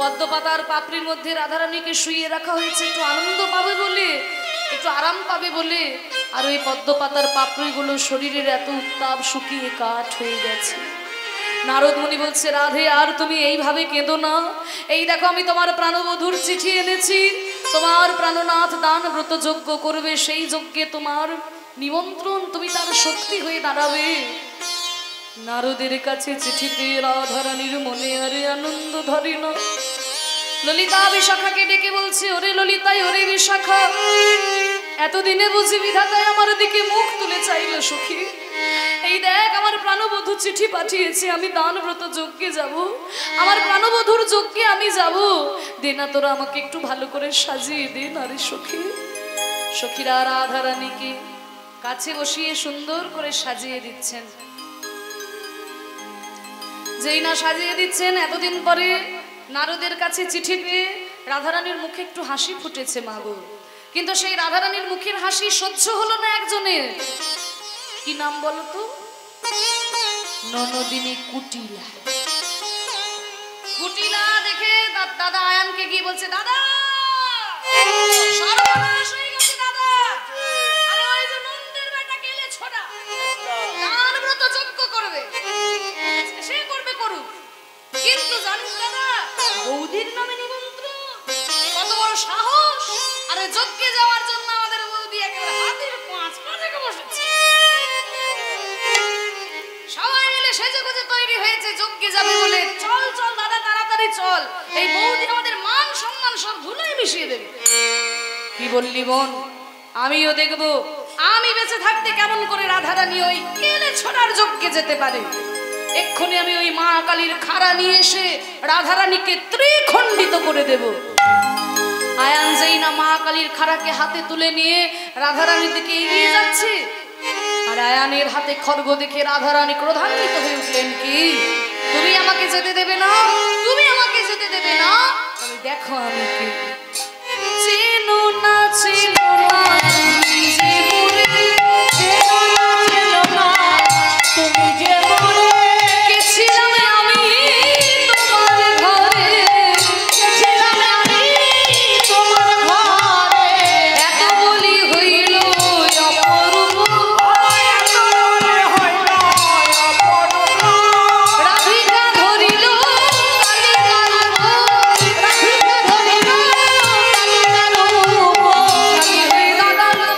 পদ্মপাতার পাপড়ির মধ্যে রাধারানীকে শুইয়ে রাখা হয়েছে একটু আনন্দ পাবে বলে, একটু আরাম পাবে বলে। আর ওই পদ্মপাতার পাপড়িগুলো শরীরের এত উত্তাপ শুকিয়ে কাঠ হয়ে গেছে। নারদ মুনি বলছে, রাধে আর তুমি এইভাবে কেঁদো না। এই দেখো আমি তোমার প্রাণবধূর চিঠি এনেছি, তোমার প্রাণনাথ দান ব্রত যজ্ঞ করবে, সেই যজ্ঞে তোমার নিমন্ত্রণ, তুমি তার শক্তি হয়ে দাঁড়াবে। নারদের কাছে চিঠি পেয়ে রাধারানীর মনে আরে আনন্দ ধরে না। ললিতা বিশাখাকে ডেকে বলছে, ওরে ললিতাই, ওরে বিশাখা, এতদিনে বুঝি বিধাতায় আমার দিকে মুখ তুলে চাইল সখী। এই দেখ আমার প্রাণবধূ চিঠি পাঠিয়েছে, আমি দান ব্রত যজ্ঞে যাব, আমার প্রাণবধূর যজ্ঞে আমি যাব। দে না তোরা আমাকে একটু ভালো করে সাজিয়ে দে না রে সখী। সখীরা রাধারানীকে কাছে বসিয়ে সুন্দর করে সাজিয়ে দিচ্ছেন। যেই না সাজিয়ে দিচ্ছেন, এতদিন পরে নারদের কাছে চিঠি পেয়ে রাধারানীর মুখে একটু হাসি ফুটেছে মাগো। কিন্তু সেই রাধারানীর মুখের হাসি সহ্য হলো না একজনের। কি নাম বলো তো? ননদিনী কুটিলা। কুটিলা দেখে দাদা আয়ানকে গিয়ে বলছে, দাদা সর্বনাশ হয়ে গেছে দাদা। আরে ওই যে নন্দের বেটা গেলে ছোড়া দান ব্রত যজ্ঞ করবে, সে করবে করুক, কিন্তু জানিস দাদা বৌদির নামে নিমন্ত্রণ, কত বড় সাহস। আরে যজ্ঞে যাওয়ার জন্য আমাদের বৌদি একেবারে হাতির পাঁচ পা থেকে বসেছে। সবাই মিলে সেজে গুজে তৈরি হয়েছে যজ্ঞে যাবে বলে। চল চল দাদা তাড়াতাড়ি চল, এই বৌদি আমাদের মান সম্মান সব ধুলোয় মিশিয়ে দেবে। কি বললি বোন? আমিও দেখবো আমি বেঁচে থাকতে কেমন করে রাধারানী ওই কেলে ছোড়ার যজ্ঞে যেতে পারে। এক্ষুনি আমি ওই মা কালীর খাড়া নিয়ে এসে রাধারানীকে ত্রিখণ্ডিত করে দেব। আয়ান যেই না মা কালীর খাড়াকে হাতে তুলে নিয়ে রাধারানীর দিকে এগিয়ে যাচ্ছে, আর আয়ানের হাতে খড়গ দেখে রাধারানী ক্রোধান্বিত হয়ে উঠলেন, কি তুমি আমাকে যেতে দেবে না? তুমি আমাকে যেতে দেবে না? তবে দেখো আমি কি। চেনো না চেনো না তুমি যে মোরে, চেনো না চেনো না তুমি যে মোরে, গেছিলাম আমি তোমার ঘরে, গেছিলাম আমি তোমার ঘরে, এত বলি হইল অপরূপ, এত বলি হইল অপরূপ, রাধিকা ধরিল কালিকার রূপ, রাধিকা ধরিল কালিকার রূপ, কালি হয়ে দাঁড়ালো,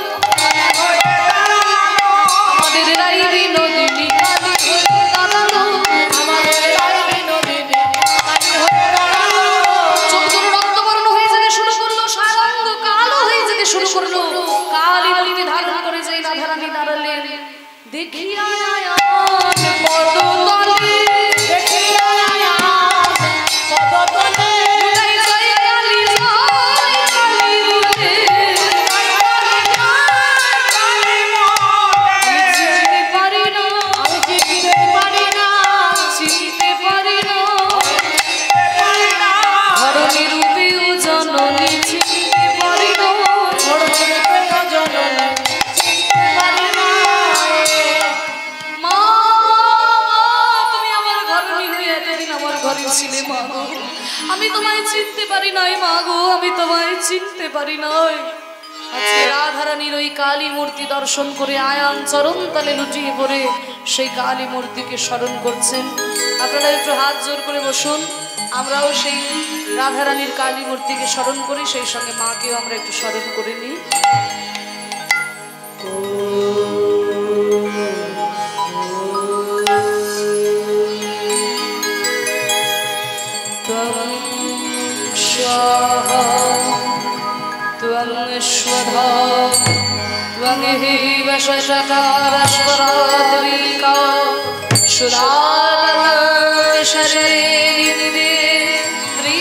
আমাদের রাই বিনোদিনী কালি হয়ে দাঁড়ালো, আমাদের রাই বিনোদিনী কালি হয়ে দাঁড়ালো। চোখ দুটো রক্তবর্ণ হয়ে যেতে শুরু করলো, সারাঙ্গ কালো হয়ে যেতে শুরু করলো। কালী মূর্তি ধারণ করে যেই রাধারানী দাঁড়ালেন, দেখিয়া আয়ান পদতলে, দেখিয়া আয়ান পদতলে, জয় জয় কালী জয় কালী বলে, জয় কালী জয় কালী বলে, আমি চিনতে পারি না, আমি চিনতে পারি না, চিনতে পারি না, চিনতে পারি না, ধরণী রূপে ও জননী চিনতে পারি না, ধরণী রূপে ও জননী চিনতে পারি না। মা তুমি আমার ধরণী হয়ে এতদিন আমার ঘরে ছিলে মা গো, আমি তোমায় চিনতে পারি নাই মা গো, আমি তোমায় চিনতে পারি নাই। আজকে রাধারানীর ওই কালী মূর্তি দর্শন করে আয়ান চরণ তলে লুটিয়ে পড়ে সেই কালী মূর্তিকে স্মরণ করছেন। আপনারা একটু হাত জোর করে বসুন, আমরাও সেই রাধারানীর কালী মূর্তিকে স্মরণ করি, সেই সঙ্গে মাকেও আমরা একটু স্মরণ করে নিই। ত্বং স্বাহা ত্বং স্বধা ত্বং হিব শশকারস্বরাদ্রিকা সুধাবন শরে নিদে ত্রি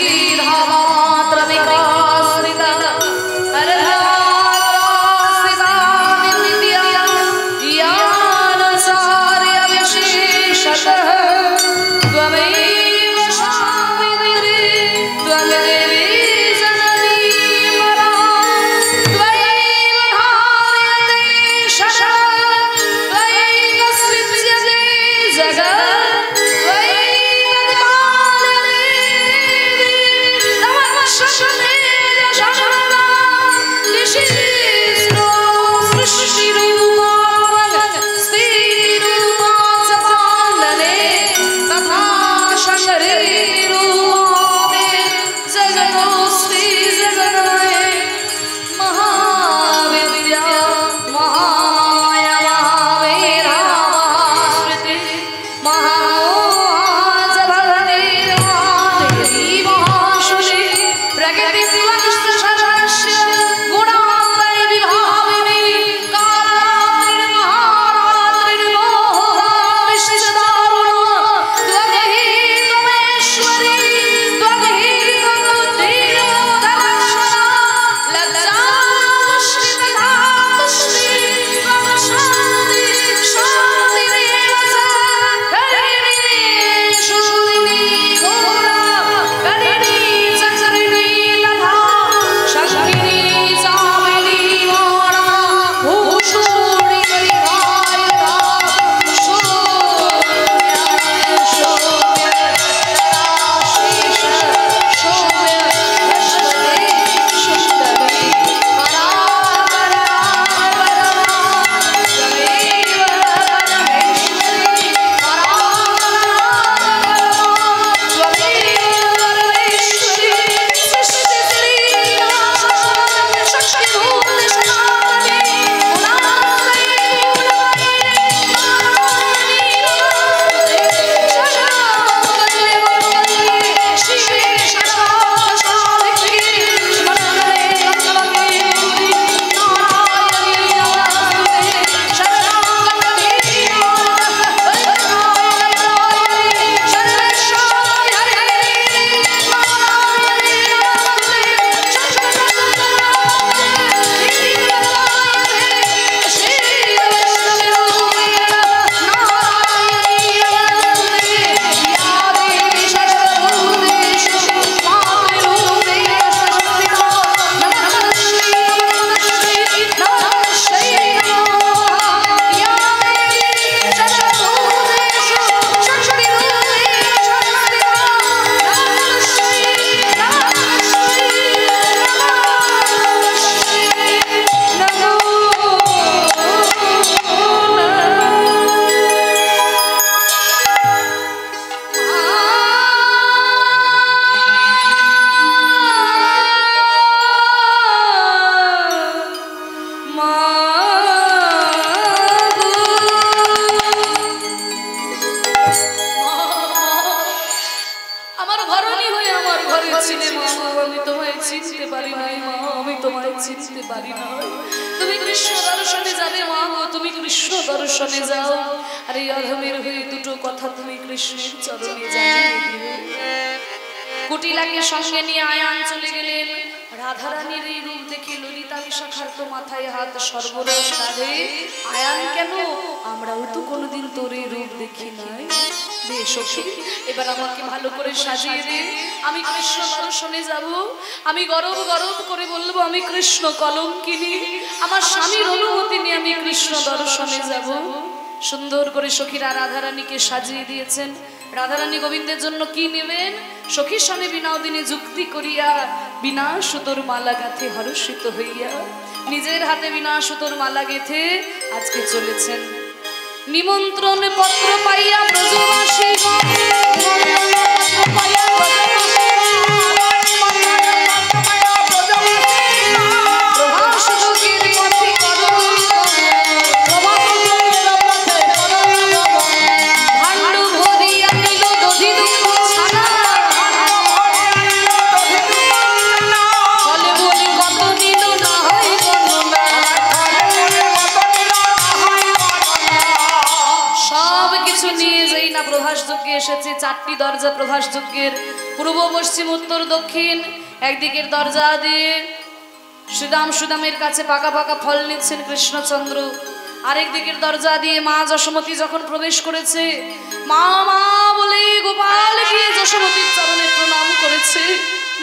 চিনতে পারি নাই মা, আমি তোমায় চিনতে পারি না। তুমি কৃষ্ণ দর্শনে যাবে মা গো, তুমি কৃষ্ণ দর্শনে যাও। আর এই অধমের হয়ে দুটো কথা তুমি কৃষ্ণের চরণে জানিয়ে দিও। কুটিলাকে সঙ্গে নিয়ে আয়ান চলে গেলেন। রাধারানীর এই রূপ দেখে ললিতা বিশাখার তো মাথায় হাত, সর্বনাশ রাধে আয়ান কেন, আমরাও তো কোনোদিন তোর এই রূপ দেখি নাই। বেশ সখী, এবার আমাকে ভালো করে সাজিয়ে দে, আমি কৃষ্ণ দর্শনে যাব। আমি গরব গরব করে বলবো আমি কৃষ্ণ কলঙ্কিনী, আমার স্বামীর অনুমতি নিয়ে আমি কৃষ্ণ দর্শনে যাব। সুন্দর করে সখীরা রাধারানীকে সাজিয়ে দিয়েছেন। রাধারানী গোবিন্দের জন্য কি নেবেন? সখীর স্বামী বিনোদিনী যুক্তি করিয়া বিনা সুতোর মালা গাঁথে হর্ষিত হইয়া নিজের হাতে বিনা সুতোর মালা গেঁথে আজকে চলেছেন। নিমন্ত্রণ পত্র পাইয়া ব্রজবাসী এসেছে। 4টি দরজা প্রভাস যজ্ঞের, পূর্ব পশ্চিম উত্তর দক্ষিণ। একদিকের দরজা দিয়ে শ্রীরাম সুদামের কাছে পাকা পাকা ফল নিচ্ছেন কৃষ্ণচন্দ্র। আরেক দিকের দরজা দিয়ে মা যশোমতী যখন প্রবেশ করেছে, মা মা বলে গোপাল গিয়ে যশোমতীর চরণে প্রণাম করেছে।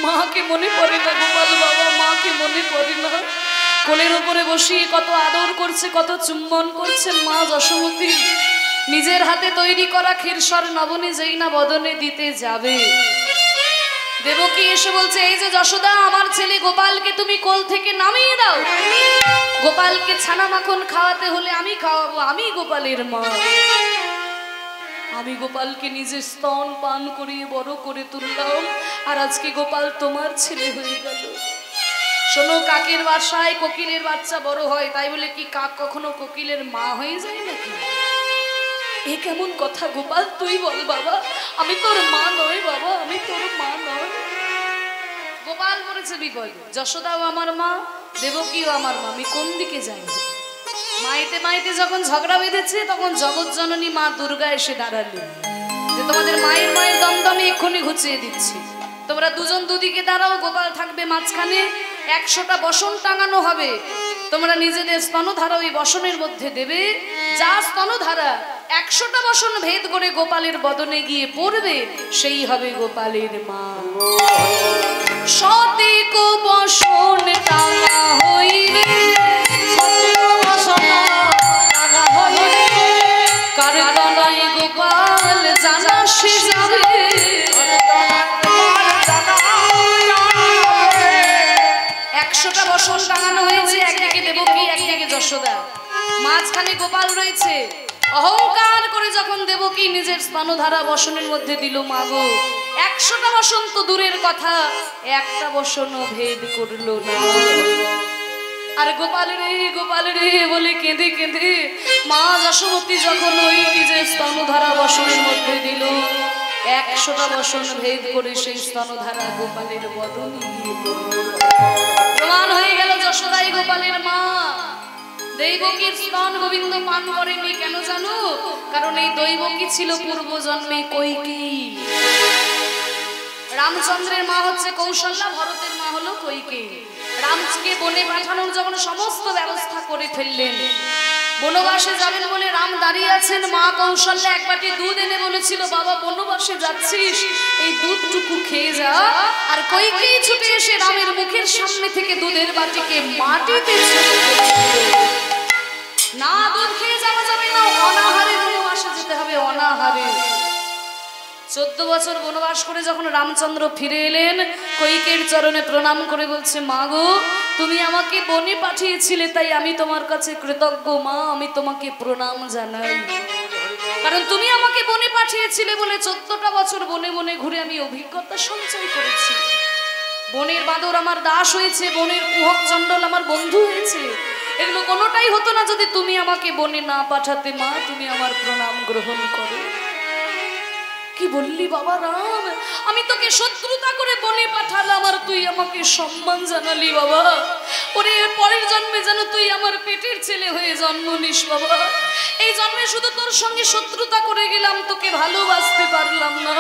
মাকে মনে পড়ে না গোপাল বাবা, মাকে মনে পড়ে না। কোলের উপরে বসিয়ে কত আদর করছে, কত চুম্বন করছেন মা যশোমতী। নিজের হাতে তৈরি করা ক্ষীরসর নবনী যেই না বদনে দিতে যাবে, দেবকী এসে বলছে এই যে যশোদা, আমার ছেলে গোপালকে তুমি কোল থেকে নামিয়ে দাও। গোপালকে ছানা মাখন খাওয়াতে হলে আমি খাওয়াবো, আমি গোপালের মা। আমি গোপালকে নিজের স্তন পান করিয়ে বড় করে তুললাম, আর আজকে গোপাল তোমার ছেলে হয়ে গেল। শোনো, কাকের বাসায় কোকিলের বাচ্চা বড় হয়, তাই বলে কি কাক কখনো কোকিলের মা হয়ে যায় নাকি? এ কেমন কথা গোপাল, তুই বল বাবা, আমি তোর মা নই বাবা, আমি তোর মা নই। গোপাল বলেছে বিপদ, যশোদাও আমার মা, দেবকীও আমার মা, আমি কোন দিকে যাই? মাইতে মাইতে যখন ঝগড়া বেঁধেছে, তখন জগৎ জননী মা দুর্গা এসে দাঁড়ালেন যে তোমাদের মায়ের মায়ের দমদমে এক্ষুনি ঘুচিয়ে দিচ্ছি, তোমরা দুজন দুদিকে দাঁড়াও, গোপাল থাকবে মাঝখানে, 100টা বসন টাঙানো হবে, তোমরা নিজেদের স্তনধারা ওই বসনের মধ্যে দেবে, যা স্তনধারা 100টা বসন ভেদ করে গোপালের বদনে গিয়ে পড়বে, সেই হবে গোপালের মা। শতেক বসন টাঙা হইবে, কার তলায় গোপাল জানা সে যাবে। 100টা বসন টাঙানো হয়েছে, একদিকে দেবকী একদিকে যশোদা, মাঝখানে গোপাল রয়েছে। অহংকার করে যখন দেবকী নিজের স্তনধারা বসনের মধ্যে দিল, মাগো 100টা বসন তো দূরের কথা, একটা বসনও ভেদ করলো না। আর গোপাল রে বলে কেঁদে কেঁদে মা যশোমতী যখন ওই নিজের স্তনধারা বসনের মধ্যে দিল, 100টা বসন ভেদ করে সেই স্তনধারা গোপালের বদনে গিয়ে পড়ল। প্রমাণ হয়ে গেল যশোদাই গোপালের মা। দৈবকীর স্তন গোবিন্দ পান করেনি, কেন জানো? কারণ এই দৈবকী ছিল পূর্ব জন্মে কইকেয়ী। রামচন্দ্রের মা হচ্ছে কৌশল্যা, ভরতের মা হলো কইকেয়ী। রামকে বনে পাঠানোর যখন সমস্ত ব্যবস্থা করে ফেললেন, বনবাসে যাবেন বলে রাম দাঁড়িয়ে আছেন, মা কৌশল্যা এক বাটি দুধ এনে বলেছিল, বাবা বনবাসে যাচ্ছিস, এই দুধটুকু খেয়ে যা। আর কইকেয়ী ছুটে এসে রামের মুখের সামনে থেকে দুধের বাটিকে মাটিতে না, দুধ খেয়ে যাওয়া যাবে না, অনাহারে বনবাসে যেতে হবে, অনাহারে। 14 বছর বনবাস করে যখন রামচন্দ্র ফিরে এলেন, কইকেয়ীর চরণে প্রণাম করে বলছে, মা গো তুমি আমাকে বনে পাঠিয়েছিলে, তাই আমি তোমার কাছে কৃতজ্ঞ মা, আমি তোমাকে প্রণাম জানাই। কারণ তুমি আমাকে বনে পাঠিয়েছিলে বলে 14টা বছর বনে বনে ঘুরে আমি অভিজ্ঞতা সঞ্চয় করেছি। বনের বাঁদর আমার দাস হয়েছে, বনের কুহক চণ্ডল আমার বন্ধু হয়েছে, এগুলো কোনোটাই হতো না যদি তুমি আমাকে বনে না পাঠাতে। মা তুমি আমার প্রণাম গ্রহণ করো। কি বললি বাবা রাম? আমি তোকে শত্রুতা করে বনে পাঠালাম আর তুই আমাকে সম্মান জানালি বাবা। ওরে পরের জন্মে যেন তুই আমার পেটের ছেলে হয়ে জন্ম নিস বাবা। এই জন্মে শুধু তোর সঙ্গে শত্রুতা করে গেলাম, তোকে ভালোবাসতে পারলাম না।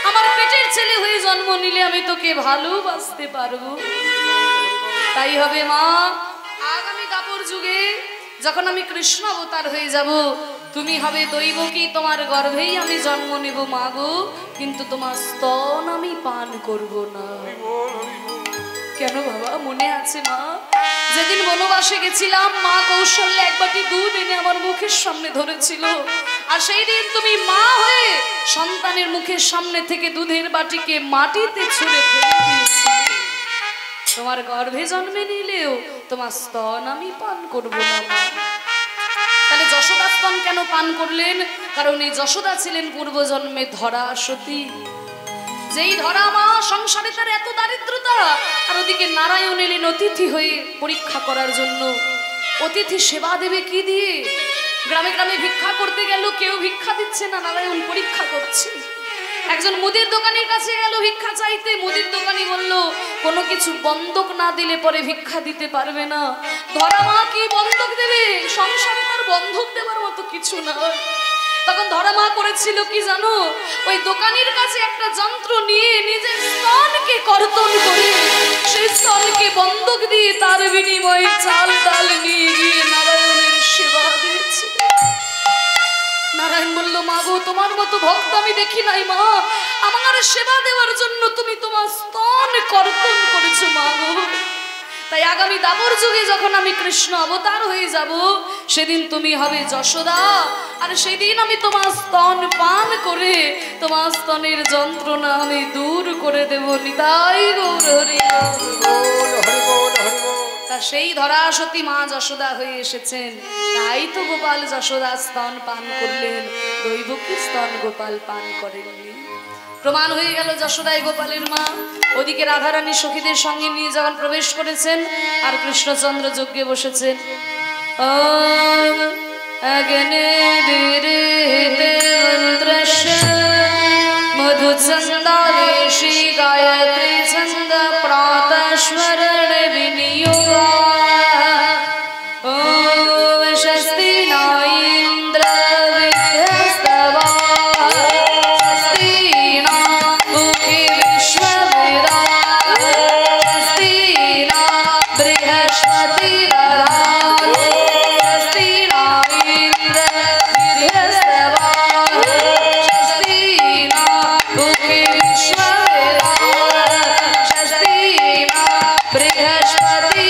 আমার পেটের ছেলে হয়ে জন্ম নিলে আমি তোকে ভালোবাসতে পারবো। তাই হবে মা, আগামী দাপর যুগে যখন আমি কৃষ্ণ অবতার হয়ে যাব, তুমি হবে দৈবকী, তোমার গর্ভেই আমি জন্ম নেব মা গো, কিন্তু তোমার স্তন আমি পান করব না। কেন বাবা? মনে আছে মা, যেদিন বনবাসে গেছিলাম মা কৌশল্যা এক বাটি দুধ এনে আমার মুখের সামনে ধরেছিল, আর সেই দিন তুমি মা হয়ে সন্তানের মুখের সামনে থেকে দুধের বাটিকে মাটিতে ছুঁড়ে ফেলে দিয়েছিলে। তোমার গর্ভে জন্মে নিলেও তোমার স্তন আমি পান করব না মা। তাহলে যশোদা স্তন কেন পান করলেন? কারণ এই যশোদা ছিলেন পূর্বজন্মে ধরা সতী। যেই ধরা মা, সংসারে তার এত দারিদ্রতা, আর ওদিকে নারায়ণ এলেন অতিথি হয়ে পরীক্ষা করার জন্য। অতিথি সেবা দেবে কি দিয়ে? গ্রামে গ্রামে ভিক্ষা করতে গেল, কেউ ভিক্ষা দিচ্ছে না, নারায়ণ পরীক্ষা করছে। একজন মুদির দোকানের কাছে গেল ভিক্ষা চাইতে, মুদির দোকানি বলল কোনো কিছু বন্ধক না দিলে পরে ভিক্ষা দিতে পারবে না। ধরা মা কি বন্ধক দেবে? সংসারে তার বন্ধক দেবার মতো কিছু না। তখন ধরা মা করেছিল কি জানো? ওই দোকানির কাছে একটা যন্ত্র নিয়ে নিজের স্তনকে কর্তন করে সেই স্তনকে বন্ধক দিয়ে তার বিনিময়ে চাল ডাল নিয়ে গিয়ে নারায়ণের সেবা দিয়েছে। নারায়ণ বলল মা গো, তোমার মতো ভক্ত আমি দেখি নাই মা, আমার সেবা দেওয়ার জন্য তুমি তোমার স্তন কর্তন করেছো মা গো। তাই আগামী দাপর যুগে যখন আমি কৃষ্ণ অবতার হয়ে যাব, সেদিন তুমি হবে যশোদা, আর সেদিন আমি তোমার স্তন পান করে তোমার স্তনের যন্ত্রণা আমি দূর করে দেব। নিতাই গৌর হরি বল। তা সেই ধরা সতী মা যশোদা হয়ে এসেছেন, তাই তো গোপাল যশোদা স্তন পান করলেন, দৈবকী স্তন গোপাল পান করেননি। প্রমাণ হয়ে গেল যশোদাই গোপালের মা। ওদিকে রাধারানী সখীদের সঙ্গে নিয়ে যখন প্রবেশ করেছেন আর কৃষ্ণচন্দ্র যজ্ঞে বসেছেন, মধুচন্দাবেশী গায়ত্রী ছন্দ প্রাতঃস্মরণ বিনিয়োগা স্বস্তি না ইন্দ্র বিধ্বস্তবা স্বস্তি না মুখে বিশ্ববেদা স্বস্তি না বৃহস্পতি স্বস্তি না ইন্দ্র বিধ্বস্তবা স্বস্তি না মুখে বিশ্ববেদা স্বস্তি না বৃহস্পতি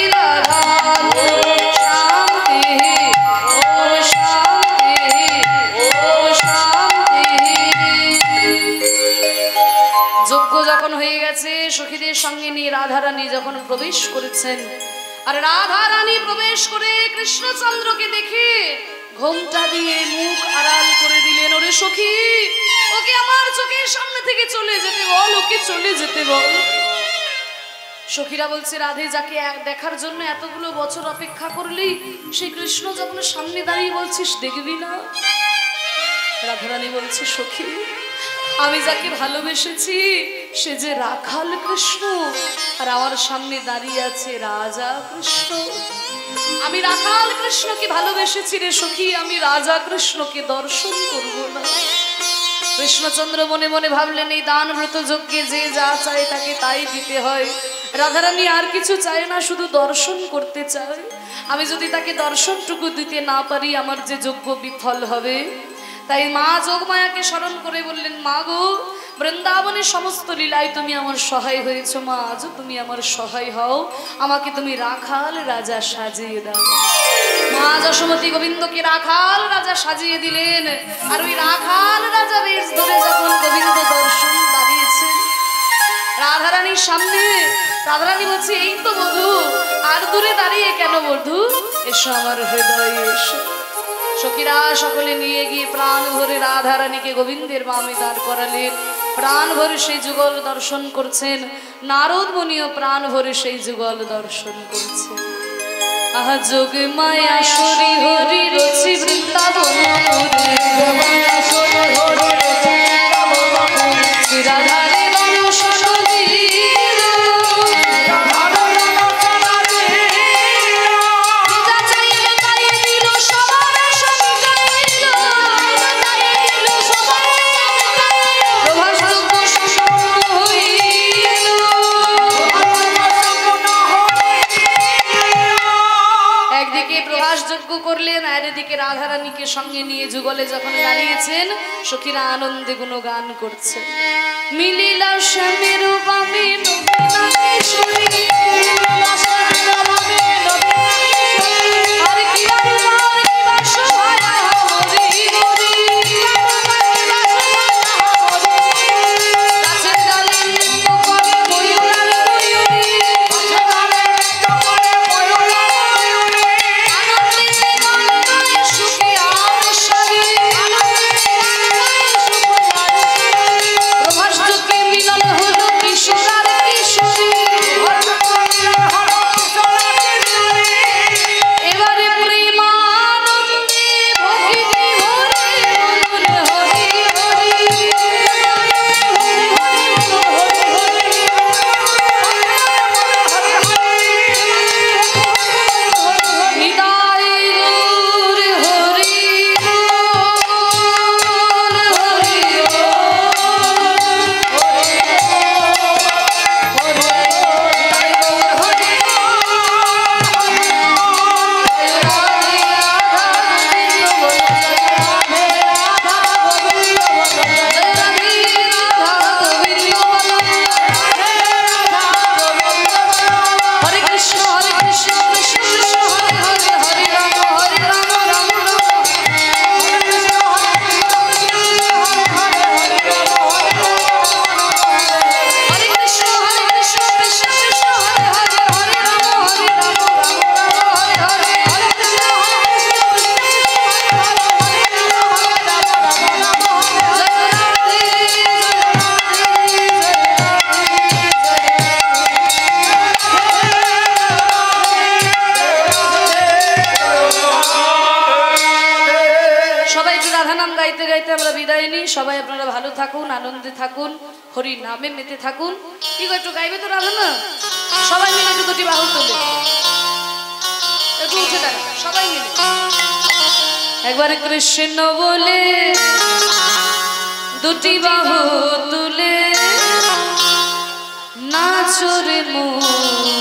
সখীদের সঙ্গে নিয়ে রাধারানী যখন প্রবেশ করেছেন, আর রাধারানী প্রবেশ করে কৃষ্ণচন্দ্রকে দেখে ঘোমটা দিয়ে মুখ আড়াল করে দিলেন। ওরে সখী, ওকে আমার চোখের সামনে থেকে চলে যেতে বল, ওকে চলে যেতে বল। সখীরা বলছে, রাধে, যাকে দেখার জন্য এতগুলো বছর অপেক্ষা করলি, সেই কৃষ্ণ যখন সামনে দাঁড়িয়ে বলছিস দেখবি না? রাধারানী বলছে, সখী, আমি যাকে ভালোবেসেছি সে যে রাখাল কৃষ্ণ, আর আমার সামনে দাঁড়িয়ে আছে রাজা কৃষ্ণ। আমি রাখাল কৃষ্ণকে ভালোবেসেছি রে সখী, আমি রাজা কৃষ্ণকে দর্শন করব না। কৃষ্ণচন্দ্র মনে মনে ভাবলেন, এই দান ব্রত যজ্ঞে যে যা চায় তাকে তাই দিতে হয়। রাধারানী আর কিছু চায় না, শুধু দর্শন করতে চায়। আমি যদি তাকে দর্শনটুকু দিতে না পারি, আমার যে যজ্ঞ বিফল হবে। তাই মা যোগমায়াকে স্মরণ করে বললেন, মা গো, বৃন্দাবনের সমস্ত লীলায় তুমি আমার সহায় হয়েছ, মা আজও তুমি আমার সহায় হও, আমাকে তুমি রাখাল রাজা সাজিয়ে দাও। মা যশোমতী গোবিন্দকে রাখাল রাজা সাজিয়ে দিলেন। আর ওই রাখাল রাজা বেশ ধরে যখন গোবিন্দ দর্শন দাঁড়িয়েছেন রাধারানীর সামনে, রাধারানী বলছে, এই তো বধূ, আর দূরে দাঁড়িয়ে কেন বধূ, এসো আমার হৃদয়ে এসো। সখীরা সকলে নিয়ে গিয়ে প্রাণ ভরে রাধারানীকে গোবিন্দের বামে দাঁড় করালেন। প্রাণ ভরে সেই যুগল দর্শন করছেন। নারদ মুনিও প্রাণ ভরে সেই যুগল দর্শন করছেন। আহা যোগ মায়া শরী হরি রচি বৃন্দাবন, রাধারে দর্শন দিল যা চাইল তাই দিল সবার সঙ্গাইল প্রভাসযোগ্য সম্পূর্ণ হইল একদিকে প্রভাসযোগ্য করলেন আর এদিকে রাধারানীকে সঙ্গে নিয়ে যুগলে যখন দাঁড়িয়েছেন সখীরা আনন্দে গুণগান করছে মিলিলা শ্যামের বামে নবীনাথেশ্বরী আর কি শোভা হরি হরি গাছের ডালে নৃত্য করে ময়ূর আর ময়ূরী আনন্দে গান গায় সুখে আর সারি প্রভাসযোগ্যে মিলন হলো কিশোর আর কিশোরী এবারে প্রেমানন্দে ভক্তি হরে মন হরি হরি নিতাই গৌর হরি বল হরি হরে কৃষ্ণ কৃষ্ণ কৃষ্ণ হরে হরে হরে রাম রাম রাম হরে কৃষ্ণ কৃষ্ণ কৃষ্ণ হরে হরে হরে রাম রাম রাম হরে সবাই একটু রাধা নাম গাইতে গাইতে আমরা বিদায় নিই সবাই আপনারা ভালো থাকুন আনন্দে থাকুন হরি নামে মেতে থাকুন কি গো একটু গাইবে তো রাধা না সবাই মিলে একটু দুটি বাহু তোলে একটু উঠে দাঁড়া সবাই মিলে একবার কৃষ্ণ বলে দুটি বাহু তুলে নাচরে মন